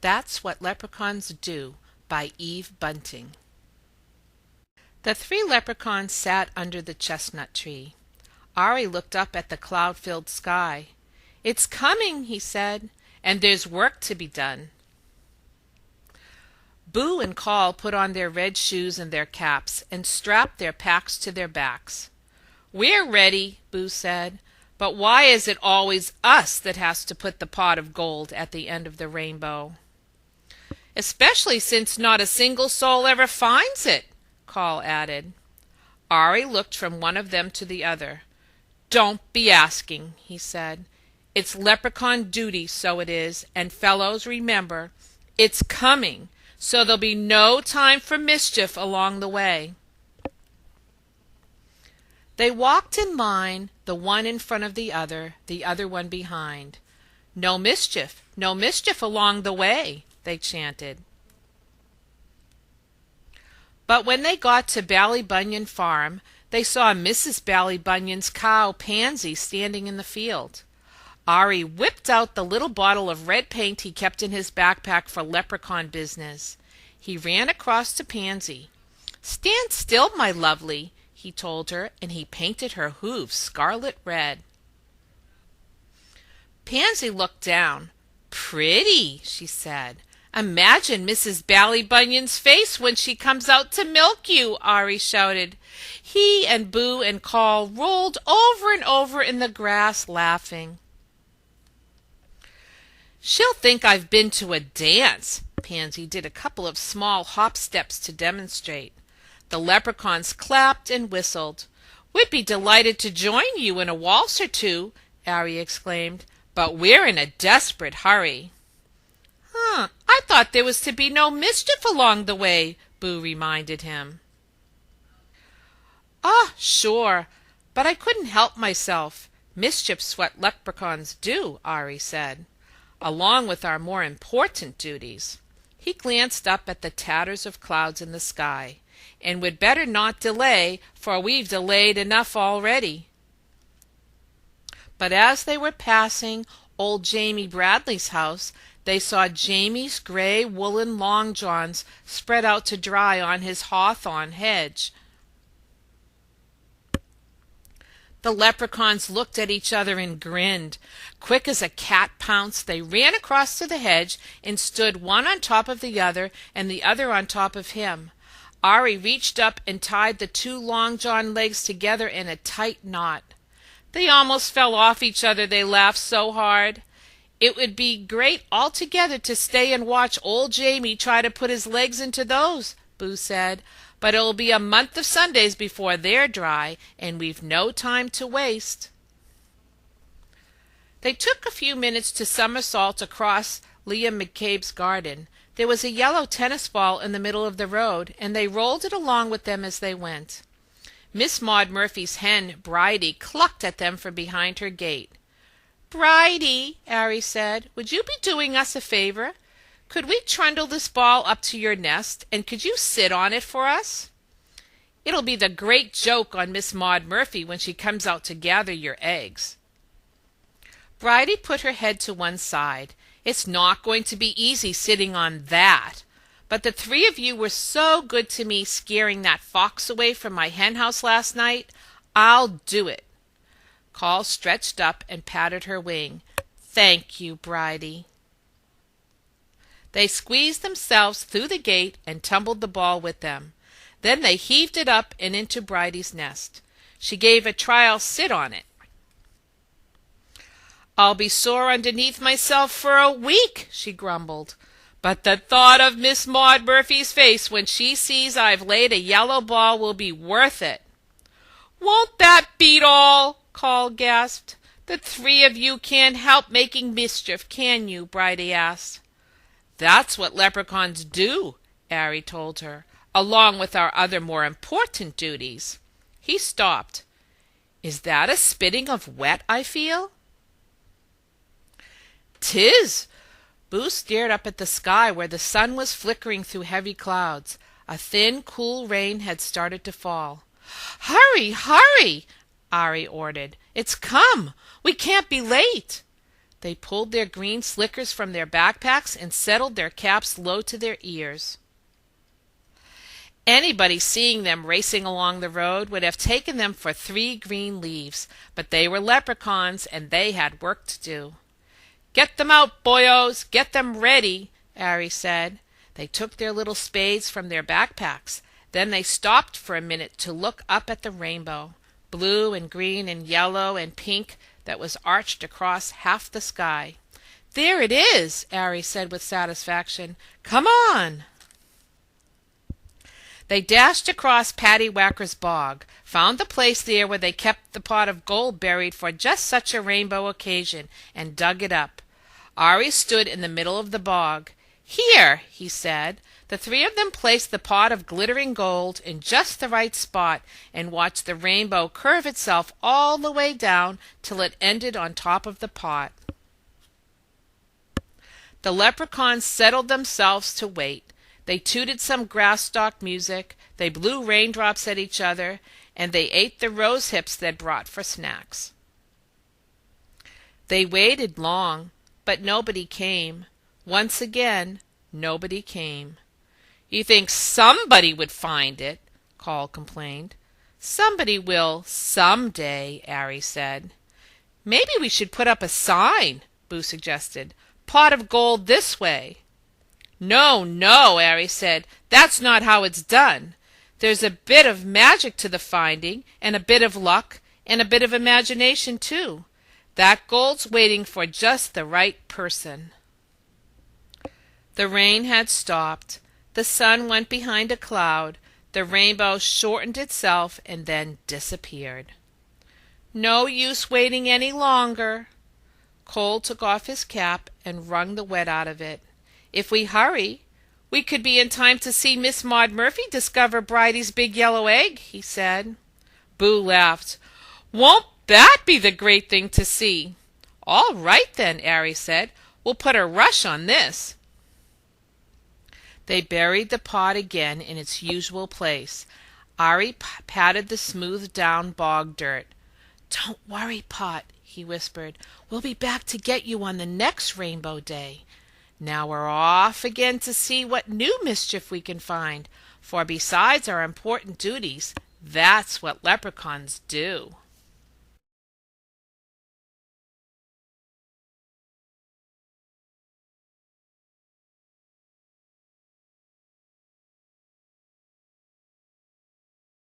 That's What Leprechauns Do by Eve Bunting. The three leprechauns sat under the chestnut tree. Ari looked up at the cloud-filled sky. "It's coming," he said, "and there's work to be done." Boo and Call put on their red shoes and their caps and strapped their packs to their backs. "We're ready," Boo said, "but why is it always us that has to put the pot of gold at the end of the rainbow?" "Especially since not a single soul ever finds it," Call added. Ari looked from one of them to the other. "Don't be asking," he said. "It's leprechaun duty, so it is, and fellows, remember, it's coming, so there'll be no time for mischief along the way." They walked in line, the one in front of the other one behind. no mischief along the way," they chanted. But when they got to Ballybunion Farm, they saw Mrs. Ballybunion's cow, Pansy, standing in the field. Ari whipped out the little bottle of red paint he kept in his backpack for leprechaun business. He ran across to Pansy. "Stand still, my lovely," he told her, and he painted her hooves scarlet red. Pansy looked down. "Pretty," she said. "Imagine Mrs. Ballybunion's face when she comes out to milk you," Ari shouted. He and Boo and Call rolled over and over in the grass, laughing. "She'll think I've been to a dance." Pansy did a couple of small hop steps to demonstrate. The leprechauns clapped and whistled. "We'd be delighted to join you in a waltz or two," Ari exclaimed, "but we're in a desperate hurry." "I thought there was to be no mischief along the way," Boo reminded him. "Ah, sure, but I couldn't help myself. Mischief's what leprechauns do," Ari said, "along with our more important duties." He glanced up at the tatters of clouds in the sky. "And we'd better not delay, for we've delayed enough already." But as they were passing old Jamie Bradley's house, they saw Jamie's gray woolen long johns spread out to dry on his hawthorn hedge. The leprechauns looked at each other and grinned. Quick as a cat pounced, they ran across to the hedge and stood one on top of the other and the other on top of him. Ari reached up and tied the two long john legs together in a tight knot. They almost fell off each other, they laughed so hard. "It would be great altogether to stay and watch old Jamie try to put his legs into those," Boo said, "but it'll be a month of Sundays before they're dry, and we've no time to waste." They took a few minutes to somersault across Liam McCabe's garden. There was a yellow tennis ball in the middle of the road, and they rolled it along with them as they went. Miss Maud Murphy's hen, Bridie, clucked at them from behind her gate. "Bridie," Ari said, "would you be doing us a favor? Could we trundle this ball up to your nest, and could you sit on it for us? It'll be the great joke on Miss Maud Murphy when she comes out to gather your eggs." Bridie put her head to one side. "It's not going to be easy sitting on that. But the three of you were so good to me scaring that fox away from my hen house last night, I'll do it." Call stretched up and patted her wing. "Thank you, Bridie." They squeezed themselves through the gate and tumbled the ball with them. Then they heaved it up and into Bridie's nest. She gave a trial sit on it. "I'll be sore underneath myself for a week," she grumbled. "But the thought of Miss Maud Murphy's face when she sees I've laid a yellow ball will be worth it." "Won't that beat all?" Call gasped. "The three of you can't help making mischief, can you?" Bridie asked. "That's what leprechauns do," Ari told her, "along with our other more important duties." He stopped. "Is that a spitting of wet I feel?" "'Tis." Boo stared up at the sky where the sun was flickering through heavy clouds. A thin, cool rain had started to fall. "Hurry, hurry!" Ari ordered. "It's come! We can't be late!" They pulled their green slickers from their backpacks and settled their caps low to their ears. Anybody seeing them racing along the road would have taken them for 3 green leaves, but they were leprechauns and they had work to do. "Get them out, boyos! Get them ready!" Ari said. They took their little spades from their backpacks. Then they stopped for a minute to look up at the rainbow, blue and green and yellow and pink, that was arched across half the sky. "There it is," Ari said with satisfaction. "Come on!" They dashed across Paddy Whacker's bog, found the place there where they kept the pot of gold buried for just such a rainbow occasion, and dug it up. Ari stood in the middle of the bog. "Here," he said. The 3 of them placed the pot of glittering gold in just the right spot and watched the rainbow curve itself all the way down till it ended on top of the pot. The leprechauns settled themselves to wait. They tooted some grass-stalk music, they blew raindrops at each other, and they ate the rose hips they'd brought for snacks. They waited long, but nobody came. Once again, nobody came. "You think somebody would find it," Call complained. "Somebody will some day," Ari said. "Maybe we should put up a sign," Boo suggested. "Pot of gold this way." "No, no," Ari said. "That's not how it's done. There's a bit of magic to the finding, and a bit of luck, and a bit of imagination, too. That gold's waiting for just the right person." The rain had stopped. The sun went behind a cloud. The rainbow shortened itself and then disappeared. "No use waiting any longer." Cole took off his cap and wrung the wet out of it. "If we hurry, we could be in time to see Miss Maud Murphy discover Bridie's big yellow egg," he said. Boo laughed. "Won't that be the great thing to see?" "All right then," Ari said. "We'll put a rush on this." They buried the pot again in its usual place. Ari patted the smoothed down bog dirt. "Don't worry, Pot," he whispered. "We'll be back to get you on the next rainbow day. Now we're off again to see what new mischief we can find, for besides our important duties, that's what leprechauns do."